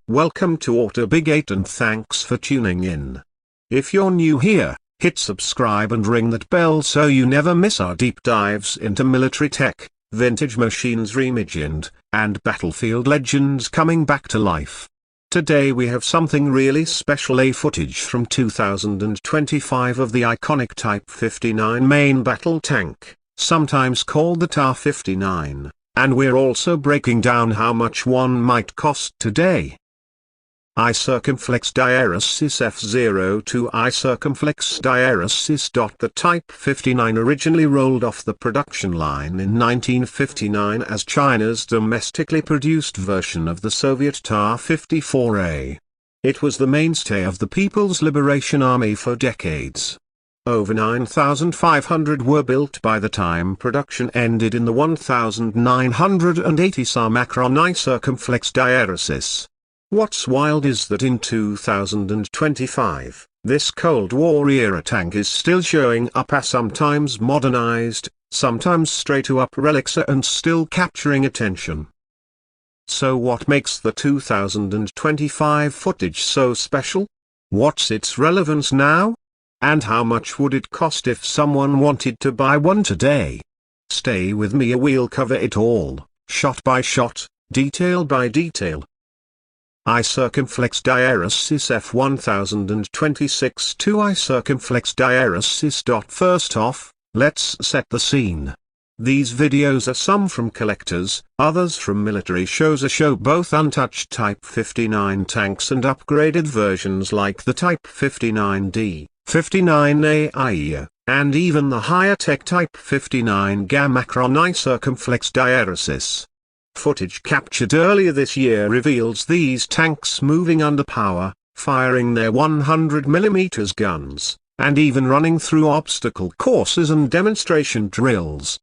Welcome to Auto Big 8 and thanks for tuning in. If you're new here, hit subscribe and ring that bell so you never miss our deep dives into military tech, vintage machines reimagined, and battlefield legends coming back to life. Today we have something really special, a footage from 2025 of the iconic Type 59 main battle tank, sometimes called the TAR-59, and we're also breaking down how much one might cost today. iCircumflex Diaeresis F02 iCircumflex Diaeresis. The Type 59 originally rolled off the production line in 1959 as China's domestically produced version of the Soviet TAR-54A. It was the mainstay of the People's Liberation Army for decades. Over 9,500 were built by the time production ended in the 1,980 SAR Macron iCircumflex Diaeresis. What's wild is that in 2025, this Cold War-era tank is still showing up as sometimes modernized, sometimes straight-up relics and still capturing attention. So what makes the 2025 footage so special? What's its relevance now? And how much would it cost if someone wanted to buy one today? Stay with me, we'll cover it all, shot by shot, detail by detail. iCircumflex Diaeresis F1026 to iCircumflex Diaeresis. First off, let's set the scene. These videos are some from collectors, others from military shows, show both untouched Type 59 tanks and upgraded versions like the Type 59D, 59A AIA, and even the higher-tech Type 59Ga Macron iCircumflex Diaeresis. Footage captured earlier this year reveals these tanks moving under power, firing their 100mm guns, and even running through obstacle courses and demonstration drills.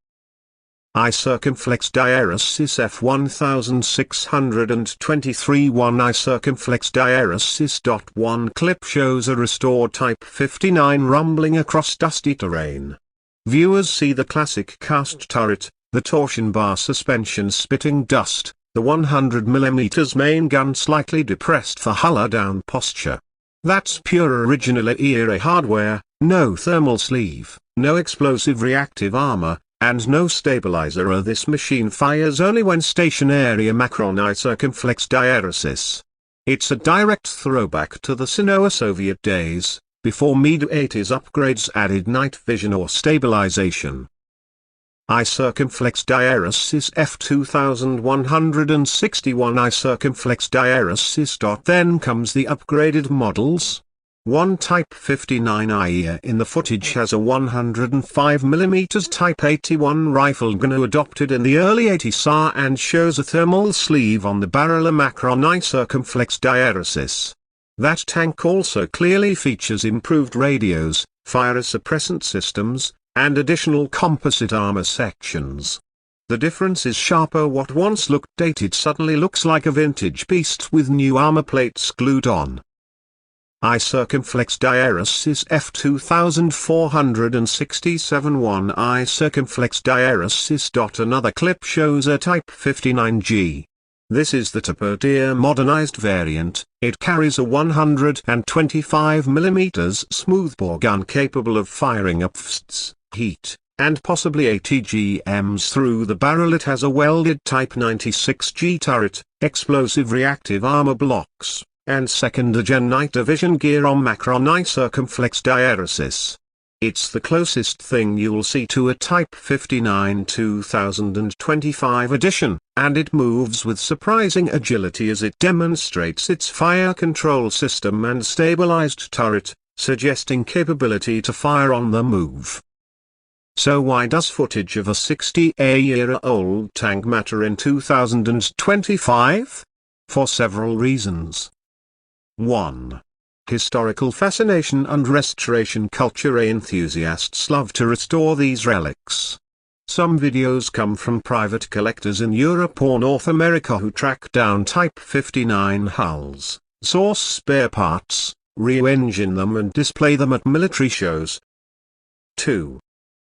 iCircumflex Diaeresis F1623 1 iCircumflex Diaeresis. One clip shows a restored Type 59 rumbling across dusty terrain. Viewers see the classic cast turret, the torsion bar suspension spitting dust, the 100mm main gun slightly depressed for hull-down posture. That's pure original era hardware, no thermal sleeve, no explosive reactive armor, and no stabilizer. This machine fires only when stationary. Macron iCircumflex Diaeresis. It's a direct throwback to the Sino-Soviet days, before mid-80s upgrades added night vision or stabilization. iCircumflex Diaeresis F2161 iCircumflex Diaeresis. Then comes the upgraded models. One Type 59 AIA in the footage has a 105mm Type 81 rifle gun adopted in the early 80s SAR and shows a thermal sleeve on the barrel. A Macron iCircumflex Diaeresis. That tank also clearly features improved radios, fire suppressant systems, and additional composite armor sections. The difference is sharper. What once looked dated suddenly looks like a vintage beast with new armor plates glued on. iCircumflex Diaeresis F2467 1 iCircumflex Diaeresis. Another clip shows a Type 59G. This is the Tapir modernized variant. It carries a 125mm smoothbore gun capable of firing up FSTs, heat, and possibly ATGMs through the barrel. It has a welded Type 96G turret, explosive reactive armor blocks, and second-gen night vision gear on Macron iCircumflex Diaeresis. It's the closest thing you'll see to a Type 59 2025 edition, and it moves with surprising agility as it demonstrates its fire control system and stabilized turret, suggesting capability to fire on the move. So why does footage of a 60-year-old tank matter in 2025? For several reasons. 1. Historical fascination and restoration culture. Enthusiasts love to restore these relics. Some videos come from private collectors in Europe or North America who track down Type 59 hulls, source spare parts, re-engine them and display them at military shows. 2.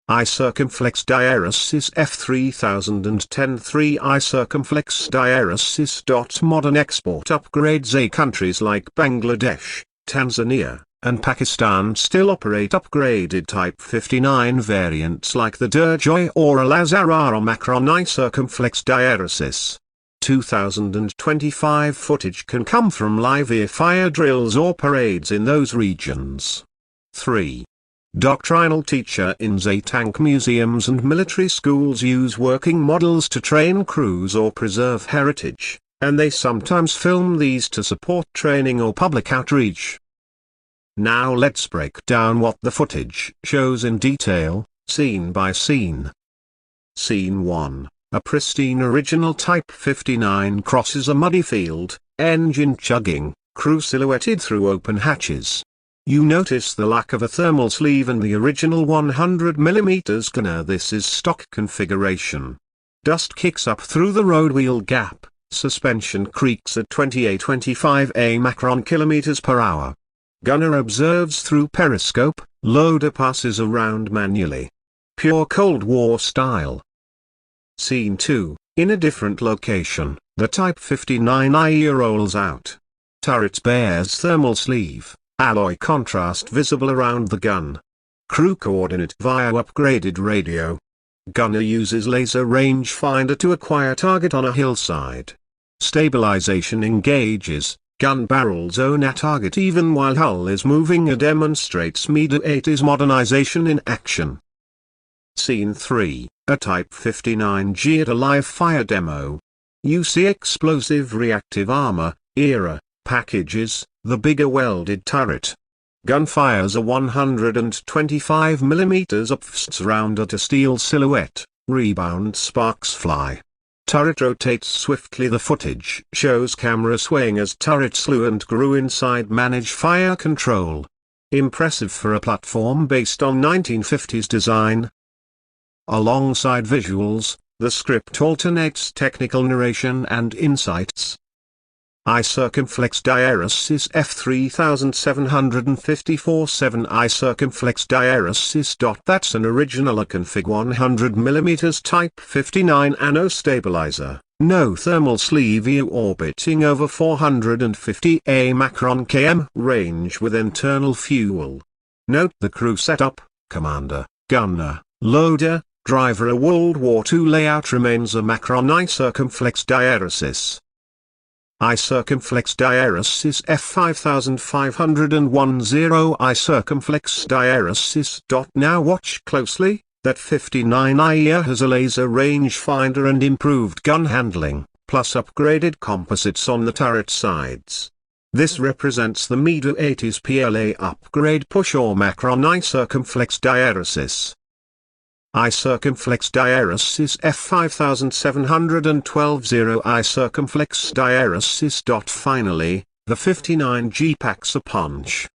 I Circumflex Diaeresis F3010 3 I Circumflex Diaeresis. Modern export upgrades. Countries like Bangladesh, Tanzania, and Pakistan still operate upgraded Type 59 variants like the Durjoy or Al-Azhar Macron I Circumflex Diaeresis. 2025 footage can come from live fire drills or parades in those regions. 3. Doctrinal teacher in tank museums and military schools use working models to train crews or preserve heritage, and they sometimes film these to support training or public outreach. Now let's break down what the footage shows in detail, scene by scene. Scene 1. A pristine original Type 59 crosses a muddy field, engine chugging, crew silhouetted through open hatches. You notice the lack of a thermal sleeve and the original 100mm gunner. This is stock configuration. Dust kicks up through the road wheel gap, suspension creaks at 28-25 Macron km/h. Gunner observes through periscope, loader passes around manually. Pure Cold War style. Scene 2, in a different location, the Type 59IE rolls out. Turret bears thermal sleeve, alloy contrast visible around the gun. Crew coordinate via upgraded radio. Gunner uses laser rangefinder to acquire target on a hillside. Stabilization engages, gun barrel zone at target even while hull is moving. Demonstrates MIDA-80's modernization in action. Scene 3, a Type 59G at a live fire demo. You see explosive reactive armor, ERA, packages, the bigger welded turret. Gun fires a 125mm upfst round at a steel silhouette, rebound sparks fly. Turret rotates swiftly. The footage shows camera swaying as turret slew and grew inside manage fire control. Impressive for a platform based on 1950s design. Alongside visuals, the script alternates technical narration and insights. I Circumflex Diaeresis F3754 7 I Circumflex Diaeresis. That's an original config 100mm Type 59 anno stabilizer, no thermal sleeve. Orbiting over 450 Macron km range with internal fuel. Note the crew setup: commander, gunner, loader, driver. A World War II layout remains a Macron I Circumflex Diaeresis. I Circumflex Diaeresis F5501 0 I Circumflex Diaeresis. Now watch closely, that 59IE has a laser rangefinder and improved gun handling, plus upgraded composites on the turret sides. This represents the MIDA-80's PLA upgrade push or Macron I Circumflex Diaeresis. I Circumflex Diaeresis F5712 0 I Circumflex Diaeresis. Finally, the 59G packs a punch.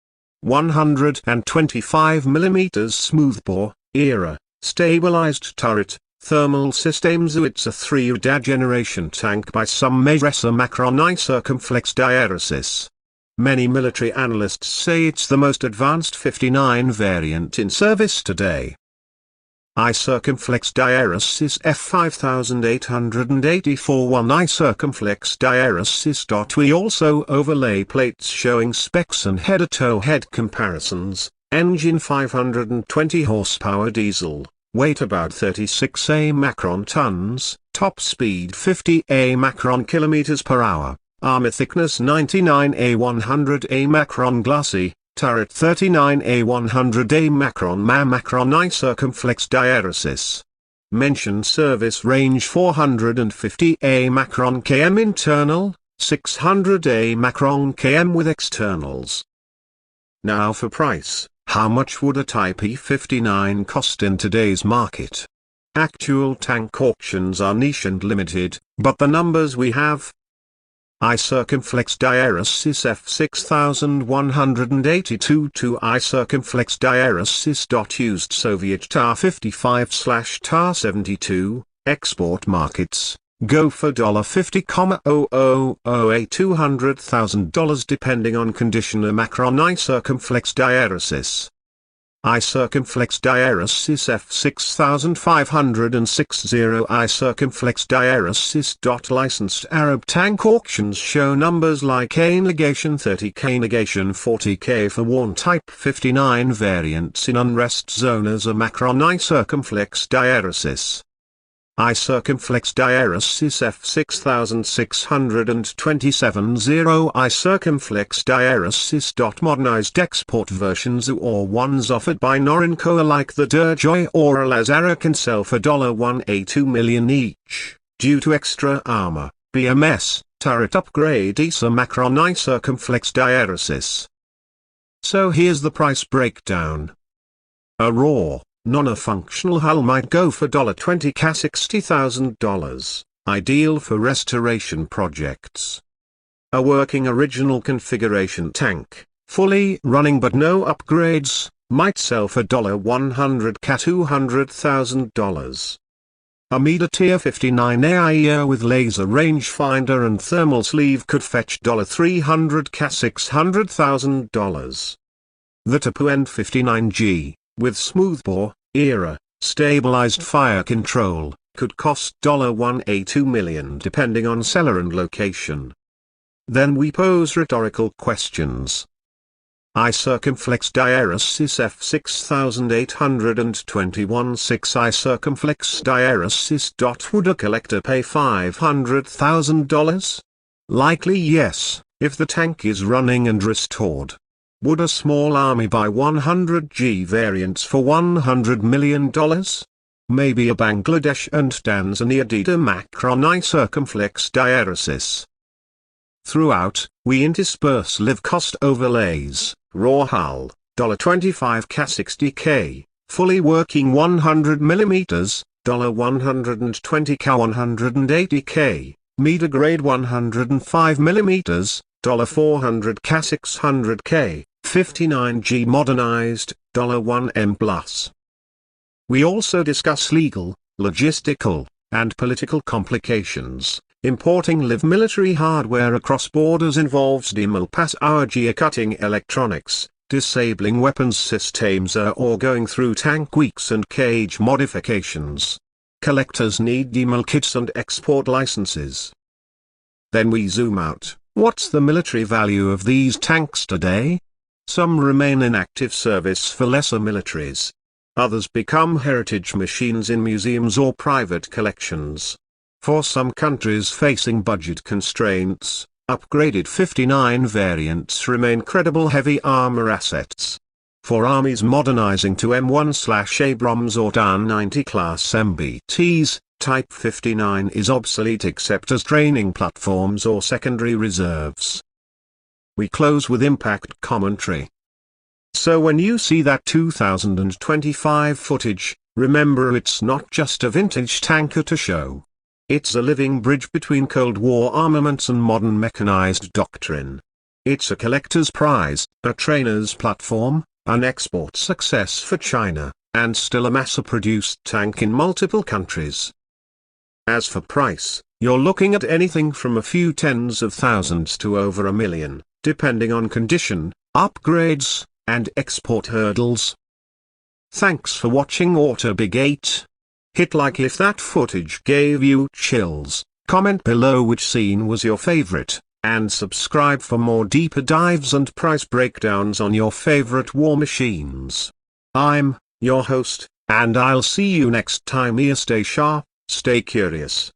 125mm smoothbore, ERA, stabilized turret, thermal systems. It's a 3UDA generation tank by some measures. A Macron I Circumflex Diaeresis. Many military analysts say it's the most advanced 59 variant in service today. I Circumflex Diaeresis F5884 1 I Circumflex Diaeresis. We also overlay plates showing specs and head-to-head comparisons. Engine 520 horsepower diesel, weight about 36 Macron tons, top speed 50 Macron km/h, armor thickness 99 100 Macron glassy. Turret 39 100 Macron Macron I Circumflex Diaeresis. Mention service range 450 Macron km internal, 600 Macron km with externals. Now for price, how much would a Type E59 cost in today's market? Actual tank auctions are niche and limited, but the numbers we have: I Circumflex Diaeresis F6182 2 I Circumflex Diaeresis. Used Soviet TAR-55/TAR-72, export markets, go for $50,000 $200,000 depending on condition. A Macron I Circumflex Diaeresis. iCircumflex Diaeresis F6560 iCircumflex Diaeresis. Licensed Arab tank auctions show numbers like K negation 30, K negation 40, K for worn Type 59 variants in unrest zone as a Macron iCircumflex Diaeresis. iCircumflex Diaeresis F6627 0 iCircumflex Diaeresis. Modernized export versions or ones offered by Norinco are like the Durjoy or Lazara can sell for $182 million each, due to extra armor, BMS, turret upgrade ESA Macron iCircumflex Diaeresis. So here's the price breakdown. A raw, non-functional hull might go for $20,000 $60,000, ideal for restoration projects. A working original configuration tank, fully running but no upgrades, might sell for $100,000 $200,000. A Mida Tier 59 AIER with laser rangefinder and thermal sleeve could fetch $300,000 $600,000. The Tapu N59G, with smoothbore, ERA, stabilized fire control, could cost $182 million depending on seller and location. Then we pose rhetorical questions. iCircumflex Diaeresis F6821 6 iCircumflex Diaeresis. Would a collector pay $500,000? Likely yes, if the tank is running and restored. Would a small army buy 100G variants for $100 million? Maybe a Bangladesh and Tanzania DIDA Macron iCircumflex Diaeresis. Throughout, we intersperse live cost overlays, raw hull, $25,000 $60,000, fully working 100mm, $120,000 $180,000, Mida grade 105mm, $400,000 $600,000, 59G modernized, $1M+. We also discuss legal, logistical, and political complications. Importing live military hardware across borders involves geocutting electronics, disabling weapons systems or going through tank weeks and cage modifications. Collectors need demil kits and export licenses. Then we zoom out. What's the military value of these tanks today? Some remain in active service for lesser militaries. Others become heritage machines in museums or private collections. For some countries facing budget constraints, upgraded 59 variants remain credible heavy armor assets. For armies modernizing to M1/Abrams or Dan-90 class MBTs, Type 59 is obsolete except as training platforms or secondary reserves. We close with impact commentary. So when you see that 2025 footage, remember it's not just a vintage tanker to show. It's a living bridge between Cold War armaments and modern mechanized doctrine. It's a collector's prize, a trainer's platform, an export success for China, and still a mass-produced tank in multiple countries. As for price, you're looking at anything from a few tens of thousands to over $1 million, depending on condition, upgrades, and export hurdles. Thanks for watching AutoBig8. Hit like if that footage gave you chills, comment below which scene was your favorite, and subscribe for more deeper dives and price breakdowns on your favorite war machines. I'm your host, and I'll see you next time here. Stay sharp, stay curious.